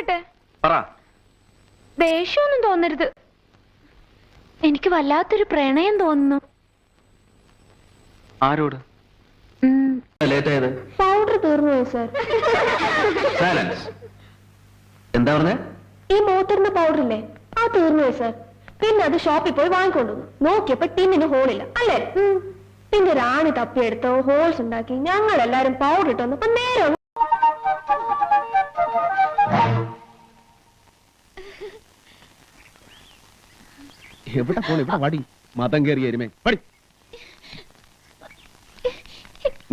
പറയട്ടെ? ദേഷ്യമൊന്നും തോന്നരുത്. എനിക്ക് വല്ലാത്തൊരു പ്രണയം തോന്നുന്നു. ആരോട്? പൗഡർ തീർന്നു പോയി സർ. എന്താ പറഞ്ഞ? ഈ മോത്തിരുന്ന പൗഡർ ഇല്ലേ, ആ തീർന്നു പോയി സർ. പിന്നെ അത് ഷോപ്പിൽ പോയി വാങ്ങിക്കൊണ്ടുവന്നു. നോക്കിയപ്പോ ടിന്നിന് ഹോളില്ല അല്ലേ. പിന്നെ റാണി തപ്പിയെടുത്തോ ഹോൾസ് ഉണ്ടാക്കി ഞങ്ങൾ എല്ലാരും പൗഡർ ഇട്ട് വന്നപ്പോ നേരെ എവിടെ പോണ ഇവിടെ വടി മതം കയറി എരുമേ പടി.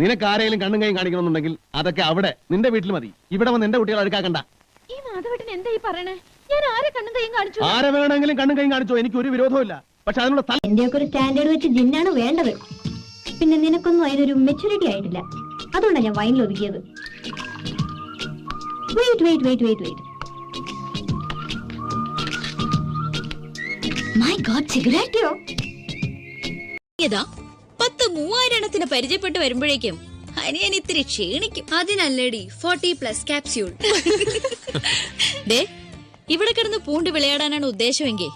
നിനക്ക് ആരെങ്കിലും കണ്ണും കൈയും കാണിക്കണമെന്നുണ്ടെങ്കിൽ അതൊക്കെ അവിടെ നിന്റെ വീട്ടിൽ മതി. ഇവിടെ വന്ന് എന്റെ കുട്ടികളെ അടുക്കാക്കണ്ട. ഈ മാധവേട്ടൻ എന്താ ഈ പറയണേ? ഞാൻ ആരെ കണ്ണും കൈയും കാണിച്ചു? ആരെ വേണമെങ്കിലും കണ്ണും കൈയും കാണിച്ചോ, എനിക്ക് ഒരു വിരോധമില്ല. പക്ഷെ അതിനുള്ള എന്റെയൊക്കെ ഒരു സ്റ്റാൻഡേർഡ് വെച്ച് ജിന്നാണ് വേണ്ടത്. പിന്നെ നിനക്കൊന്നും അതിനൊരു മെച്ചൂരിറ്റി ആയിട്ടില്ല. അതുകൊണ്ടാണ് ഞാൻ വൈനിൽ ഒതുക്കിയത്. Wait wait wait wait wait. My god, സിഗരറ്റോ? 10,000 എണ്ണത്തിന് പരിചയപ്പെട്ട് വരുമ്പോഴേക്കും അനിയൻ ഇത്തിരി ക്ഷീണിക്കും. അതിനല്ലേടി 40+ ക്യാപ്സ്യൂൾ. ദേ, ഇവിടെ കിടന്ന് പൂണ്ട് വിളയാടാനാണ് ഉദ്ദേശമെങ്കിൽ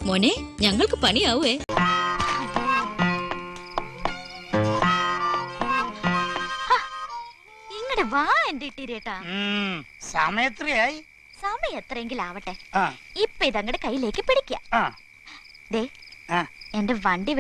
മോനെ ഞങ്ങൾക്ക് പണിയാവേ. ഇങ്ങടെ വാ എന്റെ ഇട്ടീരേട്ടാ. സമയത്രയായി? സമയം എത്രയെങ്കിലും ആവട്ടെ. ഇപ്പൊ ഇതങ്ങടെ കയ്യിലേക്ക് പിടിക്കാം. ദേ, എന്റെ വണ്ടി